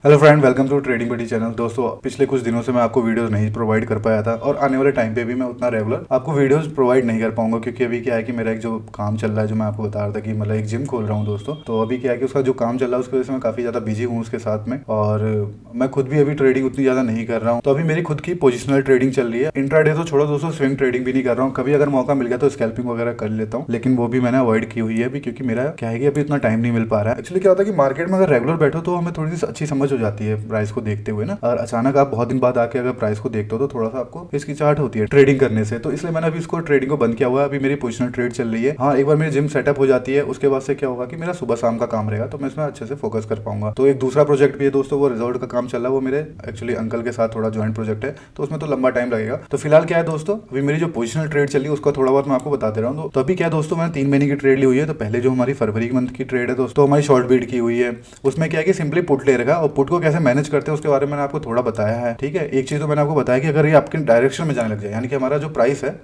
Hello friend, welcome to trading buddy channel. दोस्तों, पिछले कुछ दिनों से मैं आपको वीडियोस नहीं प्रोवाइड कर पाया था और आने वाले टाइम पे भी मैं उतना रेगुलर आपको वीडियोस प्रोवाइड नहीं कर पाऊंगा, क्योंकि अभी क्या है कि मेरा एक जो काम चल रहा है, जो मैं आपको बता रहा था कि मतलब एक जिम खोल रहा हूं दोस्तों। तो अभी क्या है कि उसका जो काम चल रहा है उसकी वजह से मैं काफ़ी ज़्यादा बिजी हूँ उसके साथ में, और मैं खुद भी अभी ट्रेडिंग उतनी ज़्यादा नहीं कर रहा हूँ। तो अभी मेरी खुद की पोजिशनल ट्रेडिंग चल रही है। इंट्राडे तो छोड़ो दोस्तों, स्विंग ट्रेडिंग भी नहीं कर रहा हूँ। कभी अगर मौका मिल गया तो स्कैल्पिंग वगैरह कर लेता हूँ, लेकिन वो भी मैंने अवॉइड की हुई है अभी, क्योंकि मेरा क्या है कि अभी इतना टाइम नहीं मिल पा रहा है। एक्चुअली क्या होता है कि मार्केट में अगर रेगुलर बैठो तो हमें थोड़ी सी अच्छी समझ हो जाती है प्राइस को देखते हुए ना, और अचानक आप बहुत दिन बाद आके अगर प्राइस को देखते हो तो थोड़ा सा आपको हिचकिचाहट होती है ट्रेडिंग करने से। तो इसलिए मैंने अभी इसको ट्रेडिंग को बंद किया हुआ है। अभी मेरी पोजिशनल ट्रेड चल रही है। हाँ, एक बार मेरी जिम सेटअप हो जाती है उसके बाद से क्या होगा कि मेरा सुबह शाम का काम रहेगा, तो मैं इसमें अच्छे से फोकस कर पाऊंगा। तो एक दूसरा प्रोजेक्ट भी है दोस्तों, वो रिजॉर्ट का काम चल रहा है। वो मेरे एक्चुअली अंकल के साथ थोड़ा ज्वाइंट प्रोजेक्ट है, तो उसमें तो लंबा टाइम लगेगा। तो फिलहाल क्या है दोस्तों, अभी मेरी जो पोजिशनल ट्रेड चल रही है उसका थोड़ा बहुत मैं आपको बता दे रहा हूँ। तो अभी क्या है दोस्तों, मैंने 3 महीने की ट्रेड ली हुई है। तो पहले जो हमारी फरवरी मंथ की ट्रेड है दोस्तों, हमारी शॉर्ट बीट की हुई है। उसमें क्या है कि सिंपली पुट ले रखा, और पुट को कैसे मैनेज करते हैं उसके बारे में मैंने आपको थोड़ा बताया है। ठीक है, एक चीज तो मैंने आपको बताया कि अगर ये आपके डायरेक्शन में जाने लग जाए, यानी कि हमारा जो प्राइस है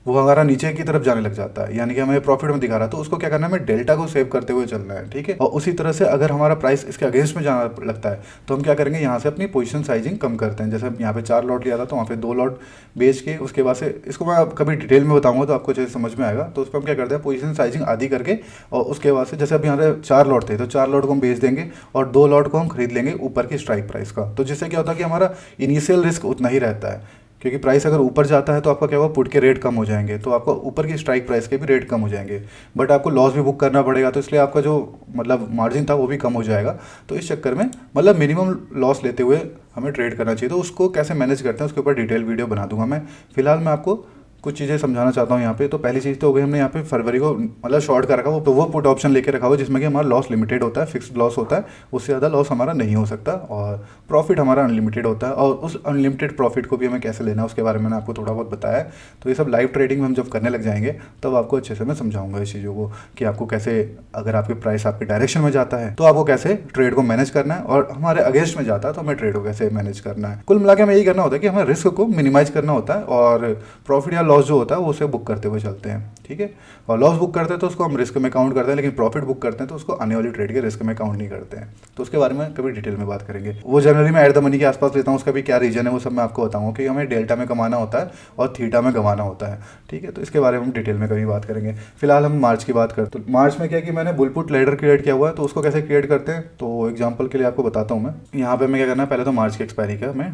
वो हमारा नीचे की तरफ जाने लग जाता है, यानी कि हमें प्रॉफिट में दिखा रहा है, तो उसको क्या करना है, हमें डेल्टा को सेव करते हुए चलना है। ठीक है, और उसी तरह से अगर हमारा प्राइस इसके अगेंस्ट में जाना लगता है तो हम क्या करेंगे, यहाँ से अपनी पोजीशन साइजिंग कम करते हैं। जैसे यहाँ पे 4 लॉट लिया था तो वहाँ पे 2 लॉट बेच के उसके बाद से, इसको मैं कभी डिटेल में बताऊंगा तो आपको अच्छे से समझ में आएगा। तो उस पर हम क्या करते हैं, पोजीशन साइजिंग आधी करके, और उसके बाद से जैसे अब यहाँ पे 4 लॉट थे तो 4 लॉट को हम बेच देंगे और 2 लॉट को हम खरीद लेंगे ऊपर की स्ट्राइक प्राइस का। तो जिससे क्या होता है कि हमारा इनिशियल रिस्क उतना ही रहता है, क्योंकि प्राइस अगर ऊपर जाता है तो आपका क्या होगा, पुट के रेट कम हो जाएंगे, तो आपका ऊपर की स्ट्राइक प्राइस के भी रेट कम हो जाएंगे। बट आपको लॉस भी बुक करना पड़ेगा, तो इसलिए आपका जो मतलब मार्जिन था वो भी कम हो जाएगा। तो इस चक्कर में मतलब मिनिमम लॉस लेते हुए हमें ट्रेड करना चाहिए। तो उसको कैसे मैनेज करते हैं उसके ऊपर डिटेल वीडियो बना दूंगा मैं। फिलहाल मैं आपको कुछ चीज़ें समझाना चाहता हूँ यहाँ पे। तो पहली चीज़ तो हो गई, हमने यहाँ पे फरवरी को मतलब शॉर्ट कर रखा, वो तो वो पुट ऑप्शन लेके रखा हुआ जिसमें कि हमारा लॉस लिमिटेड होता है, फिक्स्ड लॉस होता है, उससे ज़्यादा लॉस हमारा नहीं हो सकता, और प्रॉफिट हमारा अनलिमिटेड होता है। और उस अनलिमिटेड प्रॉफिट को भी हमें कैसे लेना है उसके बारे में मैंने आपको थोड़ा बहुत बताया है। तो ये सब लाइव ट्रेडिंग में हम जब करने लग जाएंगे तब आपको अच्छे से मैं समझाऊंगा इस चीज़ों को, कि आपको कैसे, अगर आपके प्राइस आपके डायरेक्शन में जाता है तो आपको कैसे ट्रेड को मैनेज करना है, और हमारे अगेंस्ट में जाता है तो हमें ट्रेड को कैसे मैनेज करना है। कुल मिला के हमें यही करना होता है कि हमें रिस्क को मिनिमाइज करना होता है, और प्रॉफिट या लॉस जो होता है वो उसे बुक करते हुए चलते हैं। ठीक है, और लॉस बुक करते हैं तो उसको हम रिस्क में काउंट करते हैं, लेकिन प्रॉफिट बुक करते हैं तो उसको आने वाली ट्रेड के रिस्क में काउंट नहीं करते हैं। तो उसके बारे में कभी डिटेल में बात करेंगे। वो जनरली मैं एट द मनी के आसपास लेता हूँ, उसका भी क्या रीजन है वो सब मैं आपको बताऊंगा, कि हमें डेल्टा में कमाना होता है और थीटा में गंवाना होता है। ठीक है, तो इसके बारे में हम डिटेल में कभी बात करेंगे। फिलहाल हम मार्च की बात करते हैं। तो मार्च में क्या है कि मैंने बुलपुट लेडर क्रिएट किया हुआ है, तो उसको कैसे क्रिएट करते हैं तो एग्जाम्पल के लिए आपको बताता हूँ मैं। यहाँ पे हमें क्या करना है, पहले तो मार्च की एक्सपायरी का हमें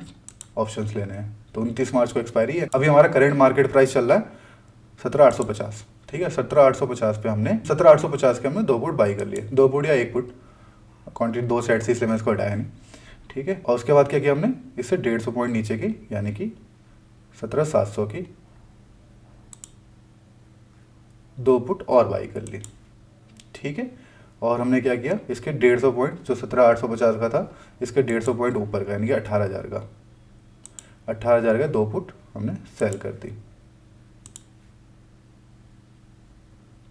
ऑप्शंस लेने हैं। तो 29 मार्च को एक्सपायरी है। अभी हमारा करंट मार्केट प्राइस चल रहा है 17,850। ठीक है, 17,850 पे हमने 17,850 के हमने 2 पुट बाई कर लिए, 2 पुट या 1 पुट, क्वांटिटी 2 सेट से, इसलिए मैं इसको हटाया नहीं। ठीक है, और उसके बाद क्या किया हमने, इससे 150 पॉइंट नीचे की, यानी कि 17,700 की 2 पुट और बाई कर ली। ठीक है, और हमने क्या किया, इसके 150 पॉइंट, जो 17,850 का था, इसके 150 पॉइंट ऊपर का, यानी कि 18,000 का, 18,000 का 2 पुट हमने सेल कर दी।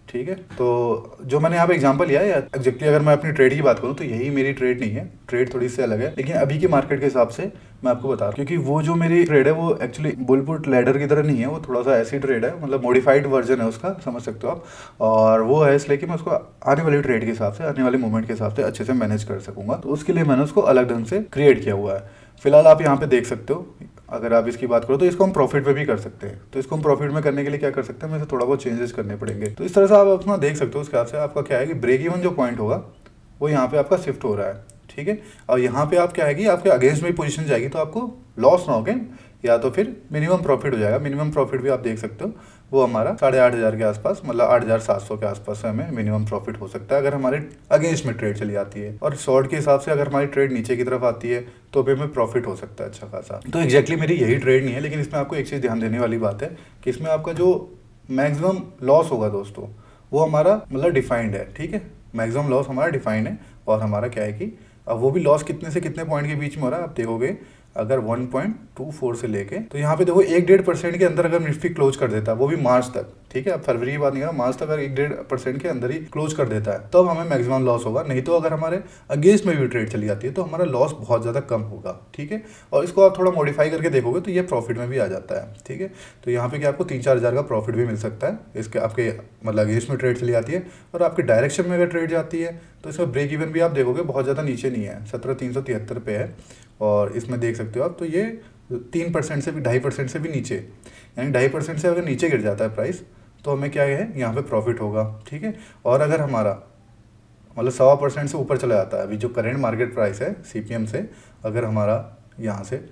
ठीक है, तो जो मैंने यहाँ पे एग्जांपल लिया है, एग्जैक्टली अगर मैं अपनी ट्रेड की बात करूँ तो यही मेरी ट्रेड नहीं है, ट्रेड थोड़ी सी अलग है, लेकिन अभी की मार्केट के हिसाब से मैं आपको बता रहा हूँ। क्योंकि वो जो मेरी ट्रेड है वो एक्चुअली बुलपुट लैडर की तरह नहीं है, वो थोड़ा सा ऐसी ट्रेड है, मतलब मॉडिफाइड वर्जन है उसका, समझ सकते हो आप। और वो है इसलिए कि मैं उसको आने वाली ट्रेड के हिसाब से, आने वाले मूवमेंट के हिसाब से अच्छे से मैनेज कर सकूंगा, तो उसके लिए मैंने उसको अलग ढंग से क्रिएट किया हुआ है। फिलहाल आप यहाँ पे देख सकते हो, अगर आप इसकी बात करो तो इसको हम प्रॉफिट में भी कर सकते हैं। तो इसको हम प्रॉफिट में करने के लिए क्या कर सकते हैं, हमें थोड़ा बहुत चेंजेस करने पड़ेंगे। तो इस तरह से आप अपना देख सकते हो। उसके हिसाब से आपका क्या है कि ब्रेक इवन जो पॉइंट होगा वो यहाँ पे आपका शिफ्ट हो रहा है। ठीक है, और यहाँ पे आप क्या है कि आपके अगेंस्ट में पोजीशन जाएगी, तो आपको लॉस ना होगे, या तो फिर मिनिमम प्रॉफिट हो जाएगा। मिनिमम प्रॉफिट भी आप देख सकते हो, वो हमारा 8,500 के आसपास, मतलब 8,700 के आसपास हमें मिनिमम प्रॉफिट हो सकता है अगर हमारे अगेंस्ट में ट्रेड चली आती है। और शॉर्ट के हिसाब से अगर हमारी ट्रेड नीचे की तरफ आती है तो भी हमें प्रॉफिट हो सकता है अच्छा खासा। तो एग्जैक्टली मेरी यही ट्रेड नहीं है, लेकिन इसमें आपको एक चीज़ ध्यान देने वाली बात है कि इसमें आपका जो मैक्सिमम लॉस होगा दोस्तों, वो हमारा मतलब डिफाइंड है। ठीक है, मैक्सिमम लॉस हमारा डिफाइंड है, और हमारा क्या है कि अब वो भी लॉस कितने से कितने पॉइंट के बीच में हो रहा है आप देखोगे। अगर 1.24 से लेके, तो यहाँ पे देखो 1-1.5% के अंदर अगर निफ्टी क्लोज कर देता है, वो भी मार्च तक, ठीक है, अब फरवरी की बात नहीं कर रहा, मार्च तक अगर 1-1.5% के अंदर ही क्लोज कर देता है तो अब हमें मैक्सिमम लॉस होगा। नहीं तो अगर हमारे अगेंस्ट में भी ट्रेड चली जाती है तो हमारा लॉस बहुत ज़्यादा कम होगा। ठीक है, और इसको आप थोड़ा मॉडिफाई करके देखोगे तो ये प्रॉफिट में भी आ जाता है। ठीक है, तो यहाँ पे क्या आपको 3-4 हज़ार का प्रॉफिट भी मिल सकता है इसके, आपके मतलब अगेंस्ट में ट्रेड चली जाती है। और आपके डायरेक्शन में अगर ट्रेड जाती है तो इसमें ब्रेक इवन भी आप देखोगे बहुत ज़्यादा नीचे नहीं है, 17,373 पे है। और इसमें देख सकते हो आप, तो ये 3% से भी 2.5% से भी नीचे, यानी 2.5% से अगर नीचे गिर जाता है प्राइस तो हमें क्या है यहाँ पे प्रॉफिट होगा। ठीक है, और अगर हमारा मतलब 1.25% से ऊपर चला जाता है, अभी जो करेंट मार्केट प्राइस है CPM से, अगर हमारा यहाँ से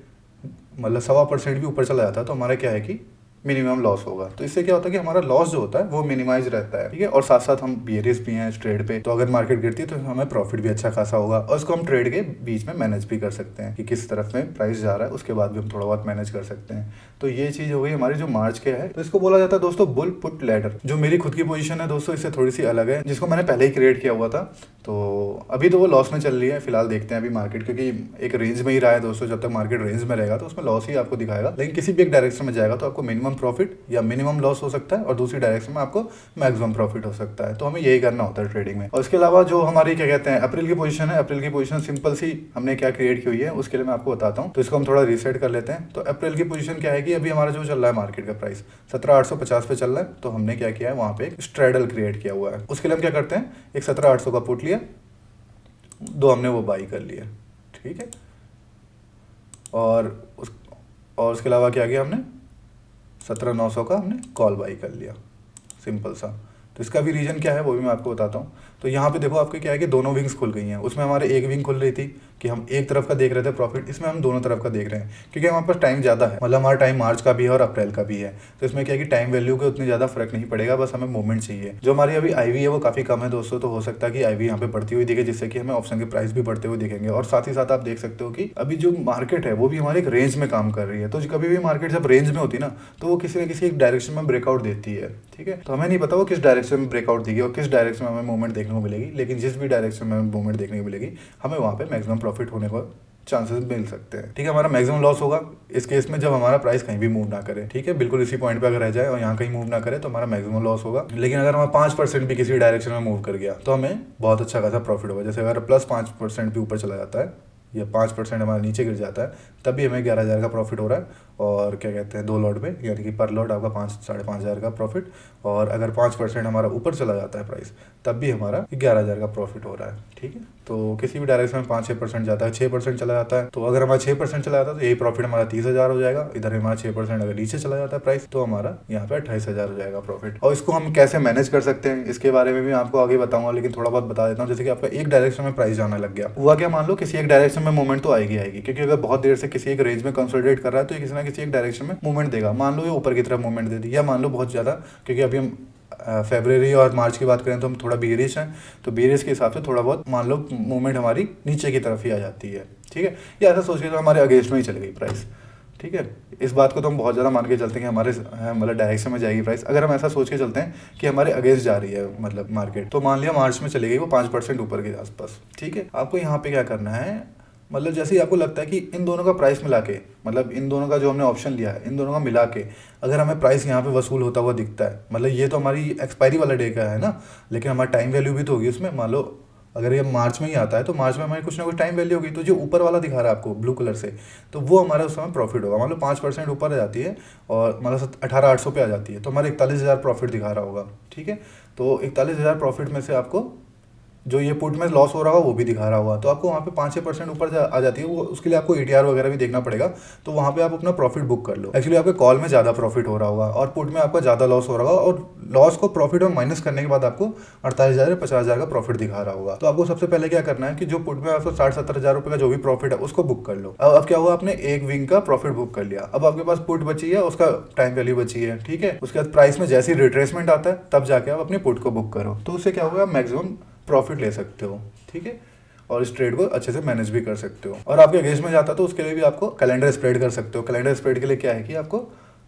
मतलब 1.25% भी ऊपर चला जाता है तो हमारा क्या है कि मिनिमम लॉस होगा। तो इससे क्या होता है कि हमारा लॉस जो होता है वो मिनिमाइज रहता है। ठीक है, और साथ साथ हम बियरिश भी हैं इस ट्रेड पे, तो अगर मार्केट गिरती है तो हमें प्रॉफिट भी अच्छा खासा होगा। और इसको हम ट्रेड के बीच में मैनेज भी कर सकते हैं कि किस तरफ में प्राइस जा रहा है, उसके बाद भी हम थोड़ा बहुत मैनेज कर सकते हैं। तो ये चीज़ हो गई हमारी जो मार्च के है। तो इसको बोला जाता है दोस्तों बुल पुट लैडर। जो मेरी खुद की पोजीशन है दोस्तों इससे थोड़ी सी अलग है, जिसको मैंने पहले ही क्रिएट किया हुआ था। तो अभी तो वो लॉस में चल रही है फिलहाल, देखते हैं अभी मार्केट, क्योंकि एक रेंज में ही रहा है दोस्तों। जब तक मार्केट रेंज में रहेगा तो उसमें लॉस ही आपको दिखाएगा, लेकिन किसी भी एक डायरेक्शन में जाएगा तो आपको मिनिमम प्रॉफिट या मिनिमम लॉस हो सकता है और दूसरी डायरेक्शन में आपको मैक्सिमम प्रॉफिट हो सकता है। तो हमें यही करना होता है ट्रेडिंग में। और इसके अलावा जो हमारी क्या कहते हैं अप्रैल की पोजीशन है, अप्रैल की पोजीशन सिंपल सी हमने क्या क्रिएट की हुई है उसके लिए मैं आपको बताता हूँ। तो इसको हम थोड़ा रीसेट कर लेते हैं। तो अप्रैल की पोजीशन क्या है कि अभी हमारा जो चल रहा है मार्केट का प्राइस 17,850 पे चल रहा है। तो हमने क्या किया है, वहाँ पे एक स्ट्रेडल क्रिएट किया हुआ है। उसके लिए हम क्या करते हैं, एक 17,800 का पुट लिया, 2 हमने वो बाई कर लिया। ठीक है, और उसके अलावा क्या किया हमने, 17,900 का हमने कॉल बाई कर लिया, सिंपल सा। तो इसका भी रीज़न क्या है वो भी मैं आपको बताता हूँ। तो यहाँ पे देखो आपके क्या है कि दोनों विंग्स खुल गई हैं। उसमें हमारे एक विंग खुल रही थी कि हम एक तरफ का देख रहे थे प्रॉफिट, इसमें हम दोनों तरफ का देख रहे हैं क्योंकि हमारे पास टाइम ज़्यादा है। मतलब हमारा टाइम मार्च का भी है और अप्रैल का भी है। तो इसमें क्या है कि टाइम वैल्यू के उतनी ज़्यादा फर्क नहीं पड़ेगा, बस हमें मूवमेंट चाहिए। जो हमारी अभी IV है वो काफ़ी कम है दोस्तों, तो हो सकता है कि IV यहाँ पे बढ़ती हुई दिखे, जिससे कि हमें ऑप्शन के प्राइस भी बढ़ते हुए दिखेंगे। और साथ ही साथ आप देख सकते हो कि अभी जो मार्केट है वो भी हमारे एक रेंज में काम कर रही है। तो कभी भी मार्केट जब रेंज में होती है ना तो वो किसी न किसी एक डायरेक्शन में ब्रेकआउट देती है। ठीक है, तो हमें नहीं पता वो किस डायरेक्शन में ब्रेकआउट देगी और किस डायरेक्शन में हमें मूवमेंट देखने को मिलेगी, लेकिन जिस भी डायरेक्शन में मूवमेंट देखने को मिलेगी हमें वहाँ पे मैक्सिमम प्रॉफिट होने को चांसेस मिल सकते हैं। ठीक है, हमारा मैक्सिमम लॉस होगा इस केस में जब हमारा प्राइस कहीं भी मूव ना करे। ठीक है, बिल्कुल इसी पॉइंट पे अगर रह जाए और यहाँ कहीं मूव ना करे तो हमारा मैक्सिमम लॉस होगा। लेकिन अगर हमारा 5% भी किसी डायरेक्शन में मूव कर गया तो हमें बहुत अच्छा खासा प्रॉफिट होगा। जैसे अगर +5% भी ऊपर चला जाता है या 5% हमारा नीचे गिर जाता है तब भी हमें 11,000 का प्रॉफिट हो रहा है। और क्या कहते हैं 2 लॉट पे, यानी कि पर लॉट आपका 5-5.5 का प्रॉफिट। और अगर 5% हमारा ऊपर चला जाता है प्राइस तब भी हमारा 11,000 का प्रॉफिट हो रहा है। ठीक है, तो किसी भी डायरेक्शन में 5-6% जाता है, 6% चला जाता है, तो अगर हमारा 6% चला जाता है तो यही प्रॉफिट हमारा 30,000 हो जाएगा। इधर हमारा 6% अगर नीचे चला जाता है प्राइस तो हमारा यहाँ पे 28,000 हो जाएगा प्रॉफिट। और इसको हम कैसे मैनेज कर सकते हैं इसके बारे में भी मैं आपको आगे बताऊंगा, लेकिन थोड़ा बहुत बता देता हूँ। जैसे कि आपका एक डायरेक्शन में प्राइस जाना लग गया, हुआ क्या, मान लो किसी एक डायरेक्शन में मूवमेंट तो आएगी, क्योंकि अगर बहुत देर से किसी एक रेंज में कंसोलिडेट कर रहा है तो किसी ना किसी एक डायरेक्शन में मूवमेंट देगा। मान लो ये ऊपर की तरफ मूवमेंट दे दी, या मान लो बहुत ज़्यादा, क्योंकि अभी हम फरवरी और मार्च की बात करें तो हम थोड़ा बेरिश हैं, तो बेरिश के हिसाब से थोड़ा बहुत मान लो मूवमेंट हमारी नीचे की तरफ ही आ जाती है। ठीक है, या ऐसा सोच के तो हमारे अगेंस्ट में ही चली गई प्राइस। ठीक है, इस बात को तो हम बहुत ज़्यादा मान के चलते हैं कि हमारे मतलब डायरेक्शन में जाएगी प्राइस। अगर हम ऐसा सोच के चलते हैं कि हमारे अगेंस्ट जा रही है मतलब मार्केट, तो मान लिया मार्च में चली गई वो 5% ऊपर के आसपास। ठीक है, आपको यहाँ पे क्या करना है, मतलब जैसे ही आपको लगता है कि इन दोनों का प्राइस मिला के, मतलब इन दोनों का जो हमने ऑप्शन लिया है इन दोनों का मिला के अगर हमें प्राइस यहाँ पे वसूल होता हुआ दिखता है, मतलब ये तो हमारी एक्सपायरी वाला डे का है ना, लेकिन हमारा टाइम वैल्यू भी तो होगी उसमें। मान लो अगर ये मार्च में ही आता है तो मार्च में हमारी कुछ ना कुछ टाइम वैल्यू होगी, तो जो ऊपर वाला दिखा रहा है आपको ब्लू कलर से, तो वो हमारा उस समय प्रॉफिट होगा। मान लो 5% ऊपर आ जाती है और मतलब 18,800 पे आ जाती है तो हमारे 41,000 प्रॉफिट दिखा रहा होगा। ठीक है, तो 41,000 प्रॉफिट में से आपको जो ये पुट में लॉस हो रहा होगा वो भी दिखा रहा होगा, तो आपको वहाँ पे 5-6% ऊपर आ जाती है वो। उसके लिए आपको ATR वगैरह भी देखना पड़ेगा, तो वहाँ पे आप अपना प्रॉफिट बुक कर लो। एक्चुअली आपके कॉल में ज़्यादा प्रॉफिट हो रहा होगा और पुट में आपका ज़्यादा लॉस हो रहा होगा, और लॉस को प्रॉफिट में माइनस करने के बाद आपको 48,000 या 50,000 का प्रॉफिट दिखा रहा होगा। तो आपको सबसे पहले क्या करना है कि जो पुट में आपको 60-70,000 रुपये का जो भी प्रॉफिट है उसको बुक कर लो। अब क्या हुआ, आपने एक विंग का प्रॉफिट बुक कर लिया, अब आपके पास पुट बची है, उसका टाइम वैल्यू बची है। ठीक है, उसके बाद प्राइस में जैसे ही रिट्रेसमेंट आता है तब जाके आप अपनी पुट को बुक करो, तो उससे क्या होगा, आप मैक्सिमम प्रॉफिट ले सकते हो। ठीक है, और इस ट्रेड को अच्छे से मैनेज भी कर सकते हो। और आपके अगेंस्ट में जाता है तो उसके लिए भी आपको कैलेंडर स्प्रेड कर सकते हो। कैलेंडर स्प्रेड के लिए क्या है कि आपको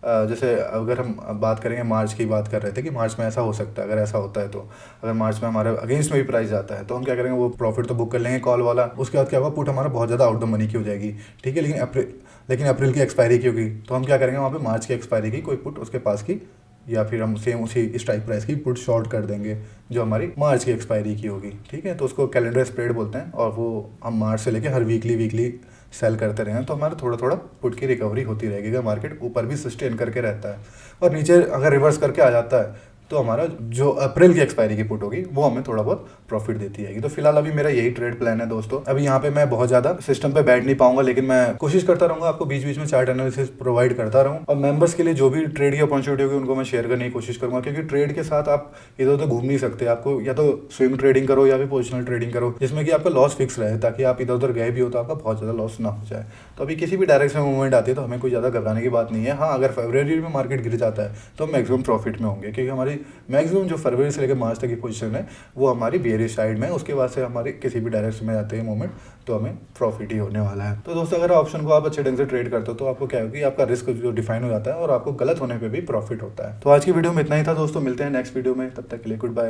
जैसे अगर हम बात करेंगे, मार्च की बात कर रहे थे कि मार्च में ऐसा हो सकता है, अगर ऐसा होता है तो अगर मार्च में हमारे अगेंस्ट में भी प्राइस जाता है तो हम क्या करेंगे, वो प्रॉफिट तो बुक कर लेंगे कॉल वाला। उसके बाद क्या होगा, पुट हमारा बहुत ज़्यादा आउट द मनी की हो जाएगी। ठीक है, लेकिन अप्रैल की एक्सपायरी की होगी तो हम क्या करेंगे, वहाँ पे मार्च की एक्सपायरी की कोई पुट उसके पास की या फिर हम सेम उसी स्ट्राइक प्राइस की पुट शॉर्ट कर देंगे जो हमारी मार्च की एक्सपायरी की होगी। ठीक है, तो उसको कैलेंडर स्प्रेड बोलते हैं और वो हम मार्च से लेके हर वीकली सेल करते रहें तो हमारा थोड़ा थोड़ा पुट की रिकवरी होती रहेगी। अगर मार्केट ऊपर भी सस्टेन करके रहता है और नीचे अगर रिवर्स करके आ जाता है तो हमारा जो अप्रैल की एक्सपायरी की पुट होगी वो हमें थोड़ा बहुत प्रॉफिट देती है। तो फिलहाल अभी मेरा यही ट्रेड प्लान है दोस्तों। अभी यहाँ पे मैं बहुत ज़्यादा सिस्टम पे बैठ नहीं पाऊंगा, लेकिन मैं कोशिश करता रहूंगा आपको बीच बीच में चार्ट एनालिसिस प्रोवाइड करता रहूँ और मेंबर्स के लिए जो भी ट्रेड की अपॉर्चुनिटी होगी उनको मैं शेयर करने की कोशिश करूंगा, क्योंकि ट्रेड के साथ आप इधर उधर घूम नहीं सकते। आपको या तो स्विंग ट्रेडिंग करो या फिर पोजिशनल ट्रेडिंग करो जिसमें कि आपका लॉस फिक्स रहे, ताकि आप इधर उधर गए भी हो तो आपका बहुत ज़्यादा लॉस ना हो जाए। तो अभी किसी भी डायरेक्शन में मूवमेंट आती है तो हमें कोई ज़्यादा घबराने की बात नहीं है। हाँ, अगर फरवरी में मार्केट गिर जाता है तो हम मैक्सिमम प्रॉफिट में होंगे, क्योंकि हमारी मैक्सिमम जो फरवरी से लेकर मार्च तक की पोजीशन है वो हमारी बेयरिश साइड में है। उसके बाद से हमारे किसी भी डायरेक्शन में जाते हैं मूवमेंट तो हमें प्रॉफिट ही होने वाला है। तो दोस्तों अगर ऑप्शन को आप अच्छे ढंग से ट्रेड करते हो तो आपको क्या होगी, आपका रिस्क जो डिफाइन हो जाता है और आपको गलत होने पे भी प्रॉफिट होता है। तो आज की वीडियो में इतना ही था दोस्तों, मिलते हैं नेक्स्ट वीडियो में, तब तक के लिए गुड बाय।